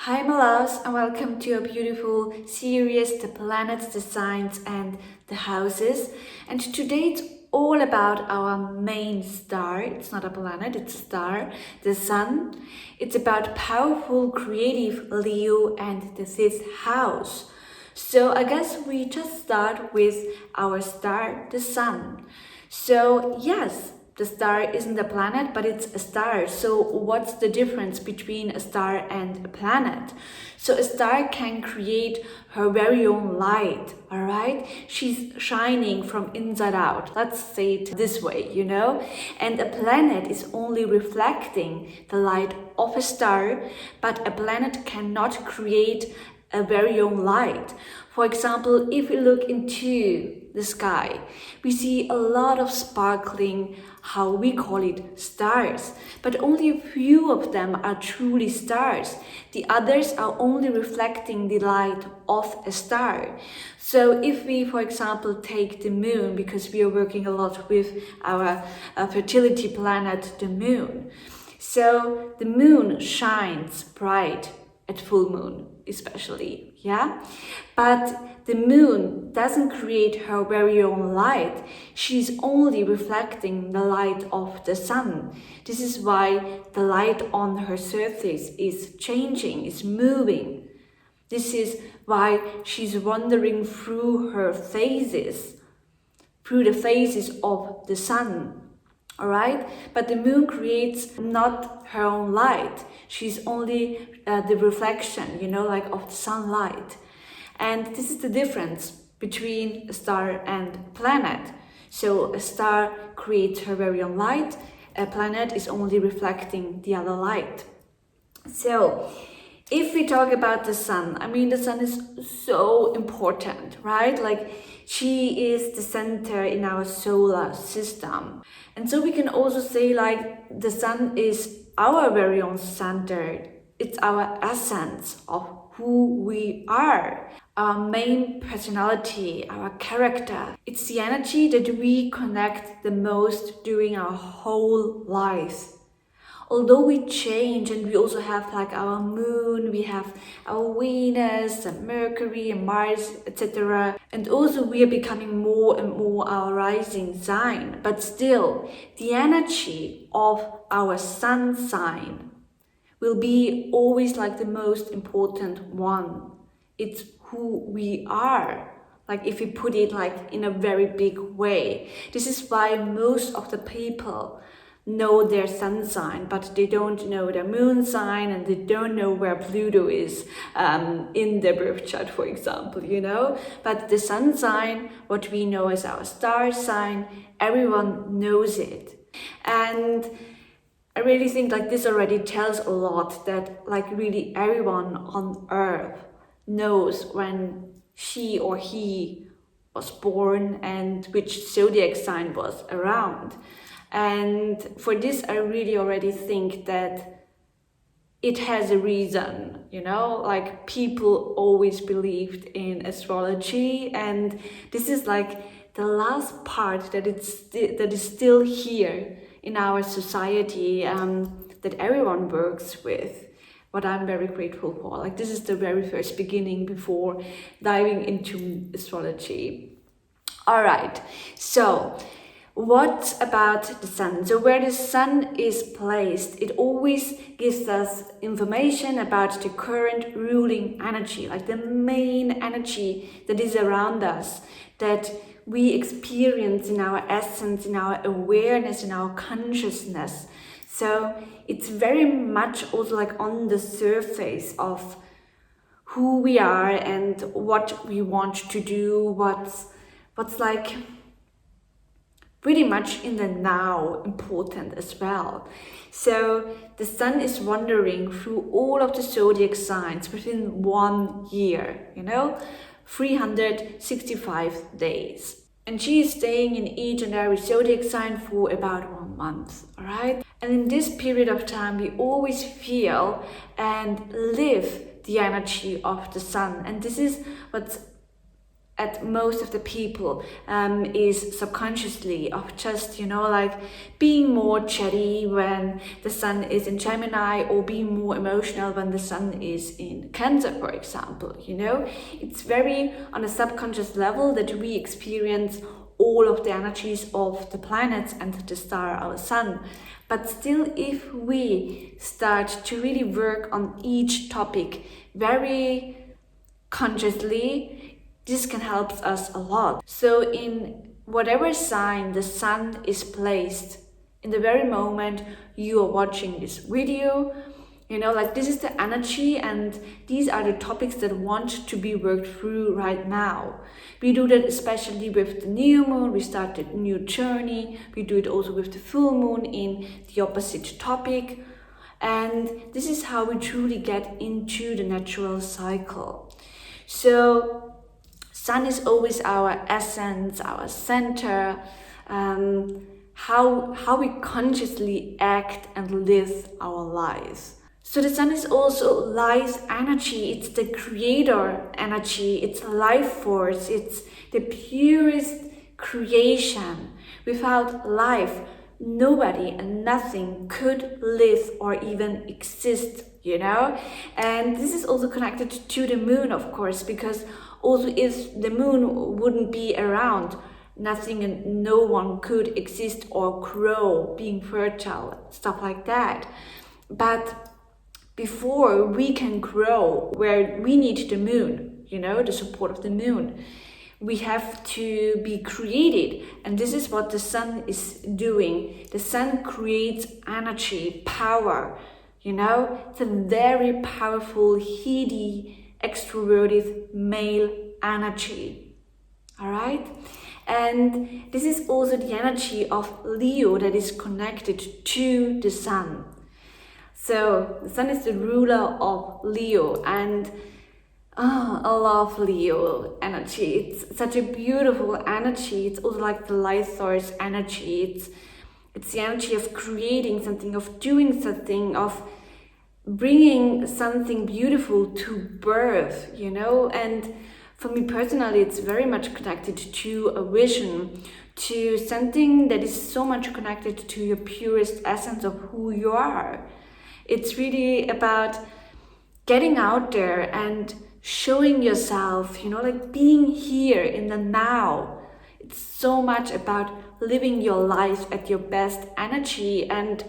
Hi my loves, and welcome to a beautiful series, The Planets, the Signs and the Houses. And today it's all about our main star. It's not a planet, it's a star, the Sun. It's about powerful, creative Leo and the fifth house. So I guess we just start with our star, the Sun. So yes, the star isn't a planet, but it's a star. So what's the difference between a star and a planet? So a star can create her very own light, all right? She's shining from inside out. Let's say it this way, And a planet is only reflecting the light of a star, but a planet cannot create a very own light. For example, if we look into the sky, we see a lot of sparkling, how we call it, stars, but only a few of them are truly stars. The others are only reflecting the light of a star. So if we, for example, take the moon, because we are working a lot with our fertility planet, the moon. So the moon shines bright at full moon, especially, yeah? But the moon doesn't create her very own light. She's only reflecting the light of the sun. This is why the light on her surface is changing, is moving. This is why she's wandering through her phases, through the phases of the sun. All right, but the moon creates not her own light. She's only the reflection, of the sunlight. And this is the difference between a star and a planet. So a star creates her very own light. A planet is only reflecting the other light. So if we talk about the sun, the sun is so important, right? She is the center in our solar system. And so we can also say the sun is our very own center. It's our essence of who we are, our main personality, our character. It's the energy that we connect the most during our whole life. Although we change and we also have our moon, we have our Venus and Mercury and Mars, etc. And also we are becoming more and more our rising sign. But still, the energy of our sun sign will be always the most important one. It's who we are. If we put it in a very big way. This is why most of the people know their sun sign, but they don't know their moon sign, and they don't know where Pluto is in their birth chart, for example, But the sun sign, what we know as our star sign, everyone knows it. And I really think this already tells a lot that really everyone on earth knows when she or he was born and which zodiac sign was around. And for this, I really already think that it has a reason, people always believed in astrology, and this is the last part that is still here in our society, that everyone works with, what I'm very grateful for. This is the very first beginning before diving into astrology. All right, so what about the sun? So where the sun is placed, it always gives us information about the current ruling energy, the main energy that is around us, that we experience in our essence, in our awareness, in our consciousness. So it's very much also on the surface of who we are and what we want to do, what's pretty much in the now important as well. So the sun is wandering through all of the zodiac signs within 1 year, 365 days. And she is staying in each and every zodiac sign for about 1 month, all right? And in this period of time, we always feel and live the energy of the sun. And this is what's at most of the people is subconsciously of just, like being more chatty when the sun is in Gemini, or being more emotional when the sun is in Cancer, for example. It's very on a subconscious level that we experience all of the energies of the planets and the star, our sun. But still, if we start to really work on each topic very consciously, this can help us a lot. So in whatever sign the sun is placed, in the very moment you are watching this video, this is the energy, and these are the topics that want to be worked through right now. We do that especially with the new moon. We start a new journey. We do it also with the full moon in the opposite topic. And this is how we truly get into the natural cycle. So sun is always our essence, our center, how we consciously act and live our lives. So the sun is also life energy. It's the creator energy. It's life force. It's the purest creation. Without life, nobody and nothing could live or even exist, And this is also connected to the moon, of course, because also if the moon wouldn't be around, nothing and no one could exist or grow, being fertile, stuff like that. But before we can grow, where we need the moon, the support of the moon, we have to be created. And this is what the sun is doing. The sun creates energy, power, It's a very powerful, heady, extroverted male energy. All right? And this is also the energy of Leo that is connected to the sun. So the sun is the ruler of Leo, and I love Leo energy. It's such a beautiful energy. It's also like the light source energy. It's the energy of creating something, of doing something, of bringing something beautiful to birth, And for me personally, it's very much connected to a vision, to something that is so much connected to your purest essence of who you are. It's really about getting out there and showing yourself, like being here in the now. It's so much about living your life at your best energy and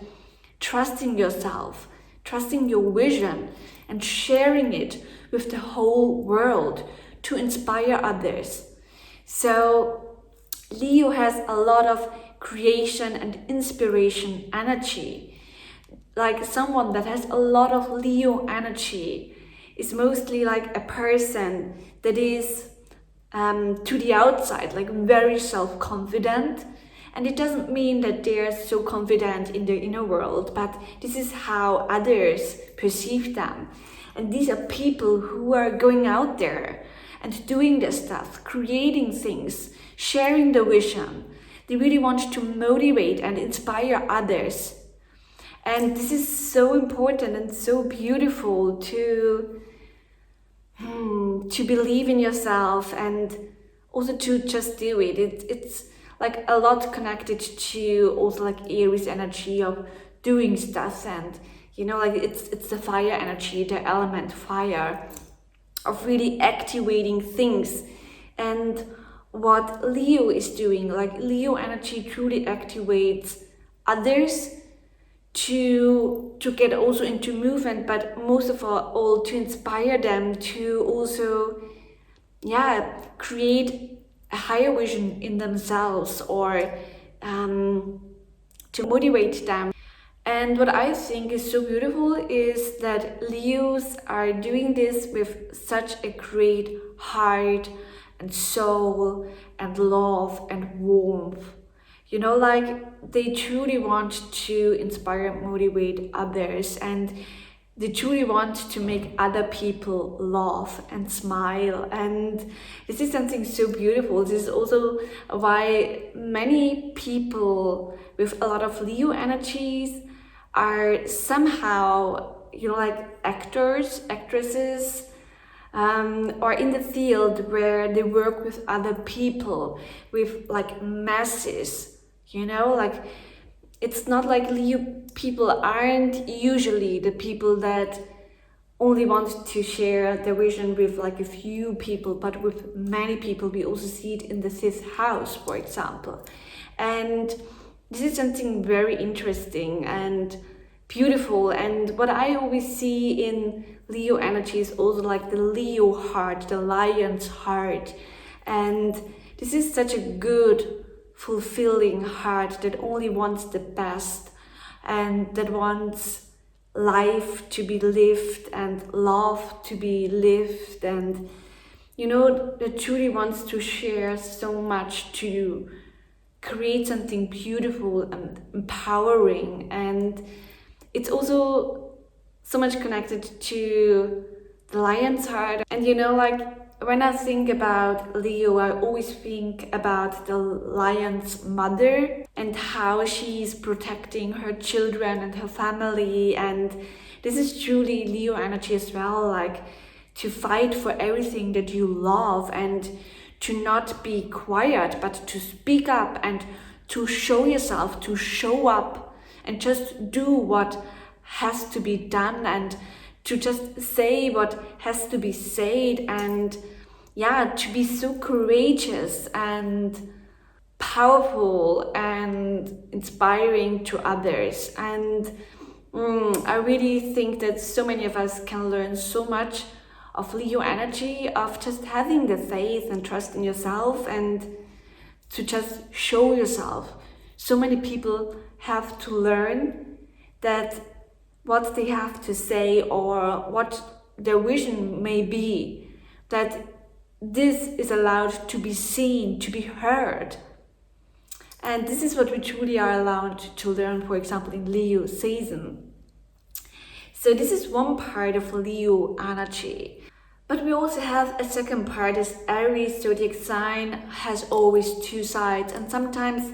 trusting yourself, trusting your vision, and sharing it with the whole world to inspire others. So Leo has a lot of creation and inspiration energy. Like someone that has a lot of Leo energy is mostly like a person that is to the outside, like very self-confident. And it doesn't mean that they're so confident in their inner world, but this is how others perceive them. And these are people who are going out there and doing their stuff, creating things, sharing the vision. They really want to motivate and inspire others. And this is so important and so beautiful to believe in yourself and also to just do it. It's like a lot connected to also like Aries energy of doing stuff, and like it's the fire energy, the element fire, of really activating things. And what Leo is doing, like Leo energy truly activates others to get also into movement, but most of all to inspire them to also create a higher vision in themselves, or to motivate them. And what I think is so beautiful is that Leos are doing this with such a great heart and soul and love and warmth. Like they truly want to inspire and motivate others, and they truly want to make other people laugh and smile. And this is something so beautiful. This is also why many people with a lot of Leo energies are somehow, like actors, actresses, or in the field where they work with other people, with like masses, you know, like it's not like Leo people aren't usually the people that only want to share their vision with like a few people, but with many people. We also see it in the fifth house, for example. And this is something very interesting and beautiful. And what I always see in Leo energy is also like the Leo heart, the lion's heart. And this is such a good, fulfilling heart that only wants the best and that wants life to be lived and love to be lived, and you know, that truly wants to share so much to create something beautiful and empowering. And it's also so much connected to the lion's heart. And you know, like when I think about Leo, I always think about the lion's mother and how she's protecting her children and her family. And this is truly Leo energy as well, like to fight for everything that you love and to not be quiet, but to speak up and to show yourself, to show up and just do what has to be done and to just say what has to be said, and yeah, to be so courageous and powerful and inspiring to others. And I really think that so many of us can learn so much of Leo energy, of just having the faith and trust in yourself and to just show yourself. So many people have to learn that what they have to say or what their vision may be, that this is allowed to be seen, to be heard. And this is what we truly are allowed to learn, for example, in Leo season. So this is one part of Leo energy. But we also have a second part, as every zodiac sign has always two sides, and sometimes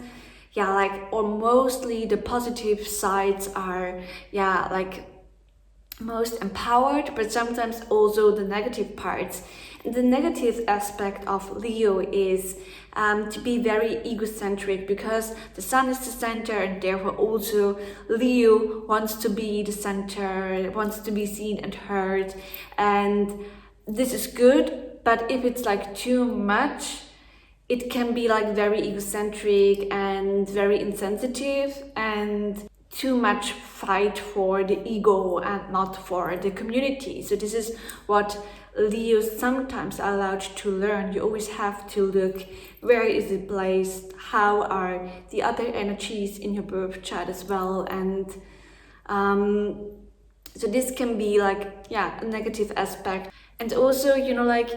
or mostly the positive sides are most empowered, but sometimes also the negative parts. And the negative aspect of Leo is to be very egocentric, because the sun is the center, and therefore also Leo wants to be the center, wants to be seen and heard. And this is good, but if it's like too much, it can be like very egocentric and very insensitive, and too much fight for the ego and not for the community. So this is what Leos sometimes are allowed to learn. You always have to look, where is it placed, how are the other energies in your birth chart as well. And so this can be like a negative aspect. And also, you know, like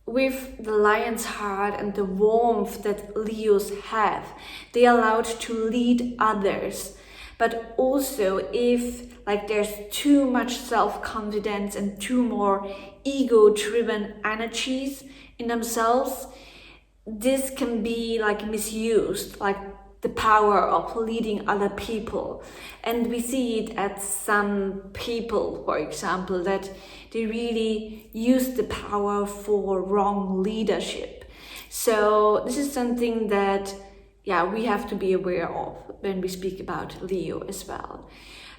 with the lion's heart and the warmth that Leos have, they are allowed to lead others. But also if like there's too much self-confidence and too more ego-driven energies in themselves, this can be like misused, like the power of leading other people. And we see it at some people, for example, that they really use the power for wrong leadership. So this is something that we have to be aware of when we speak about Leo as well.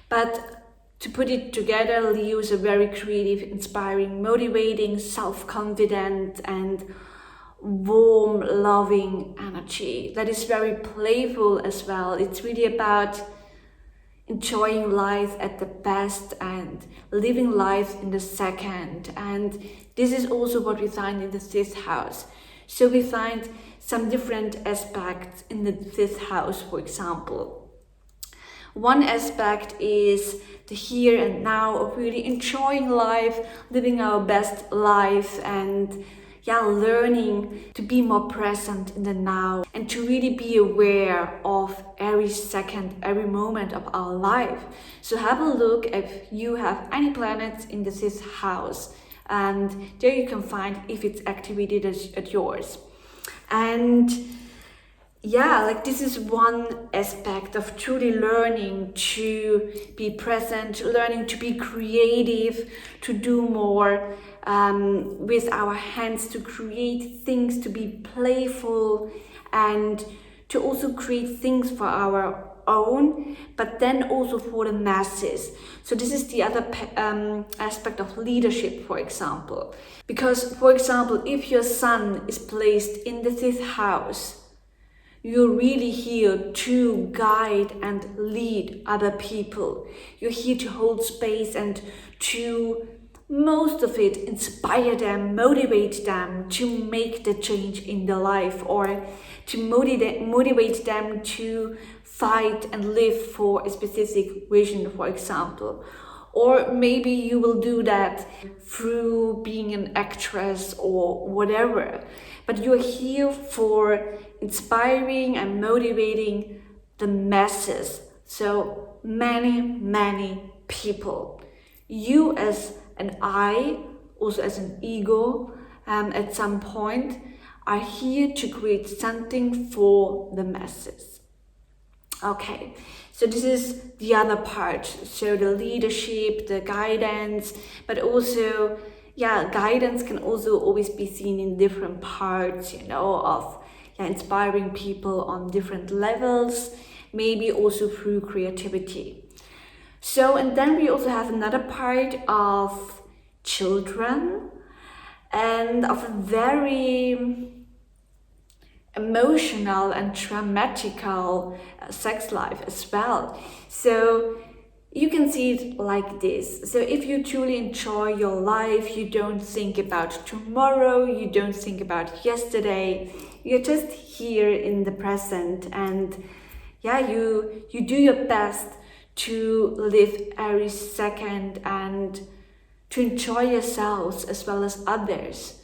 But to put it together, Leo is a very creative, inspiring, motivating, self-confident and warm, loving energy that is very playful as well. It's really about enjoying life at the best and living life in the second. And this is also what we find in the fifth house. So we find some different aspects in the fifth house, for example. One aspect is the here and now of really enjoying life, living our best life, and learning to be more present in the now and to really be aware of every second, every moment of our life. So have a look if you have any planets in the fifth house, and there you can find if it's activated at yours. And yeah, like this is one aspect of truly learning to be present, learning to be creative, to do more with our hands, to create things, to be playful, and to also create things for our own, but then also for the masses. So this is the other aspect of leadership, for example. Because, for example, if your sun is placed in the fifth house, you're really here to guide and lead other people. You're here to hold space and to, most of it, inspire them, motivate them to make the change in their life, or to motivate them to fight and live for a specific vision, for example. Or maybe you will do that through being an actress or whatever. But you're here for inspiring and motivating the masses. So many people. You as an I, also as an ego, at some point, are here to create something for the masses. Okay, so this is the other part. So the leadership, the guidance, but also, yeah, guidance can also always be seen in different parts, of inspiring people on different levels, maybe also through creativity. So, and then we also have another part of children and of a very emotional and dramatical sex life as well. So you can see it like this. So if you truly enjoy your life, you don't think about tomorrow, you don't think about yesterday, you're just here in the present, and yeah, you do your best to live every second and to enjoy yourselves as well as others.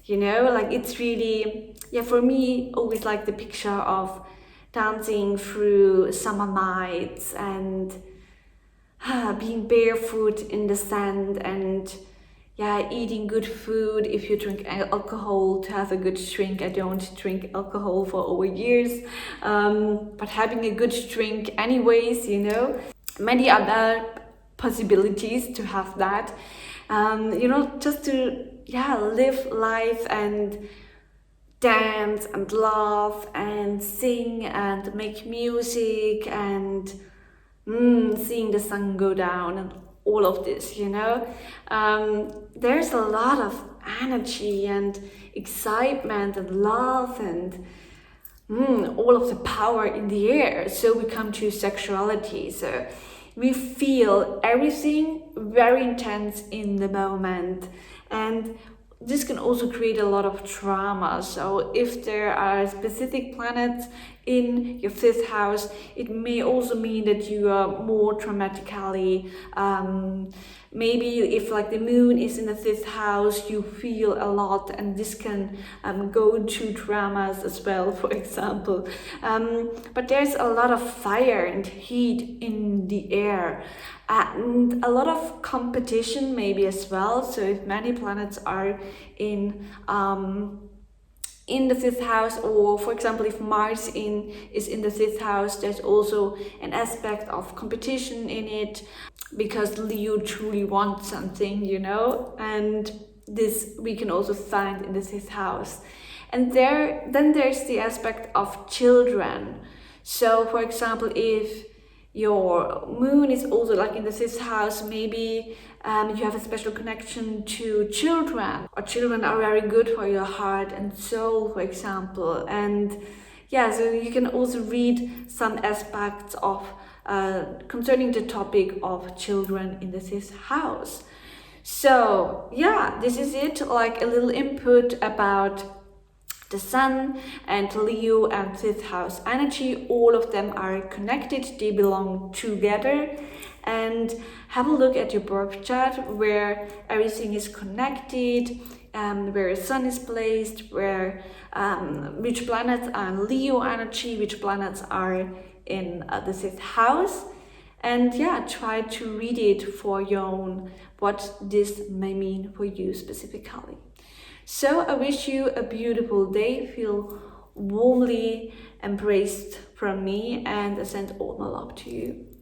Like it's really, for me, always like the picture of dancing through summer nights and being barefoot in the sand and eating good food. If you drink alcohol, to have a good drink. I don't drink alcohol for over years, but having a good drink anyways, many other possibilities to have that. Just to live life and dance and laugh and sing and make music and seeing the sun go down and all of this, there's a lot of energy and excitement and love and all of the power in the air. So we come to sexuality. So we feel everything very intense in the moment, and this can also create a lot of trauma. So if there are specific planets in your fifth house, it may also mean that you are more traumatically, maybe if like the moon is in the fifth house, you feel a lot, and this can go to dramas as well, for example. But there's a lot of fire and heat in the air, and a lot of competition maybe as well. So if many planets are in the fifth house, or for example if Mars is in the fifth house, there's also an aspect of competition in it, because Leo truly wants something, and this we can also find in the fifth house. And then there's the aspect of children. So for example, if your moon is also like in the fifth house, maybe you have a special connection to children, or children are very good for your heart and soul, for example. And so you can also read some aspects of concerning the topic of children in the fifth house. So this is it, like a little input about the sun and Leo and fifth house energy. All of them are connected, they belong together. And have a look at your birth chart where everything is connected, where the sun is placed, where which planets are in Leo energy, which planets are in the fifth house. And try to read it for your own, what this may mean for you specifically. So I wish you a beautiful day. Feel warmly embraced from me, and I send all my love to you.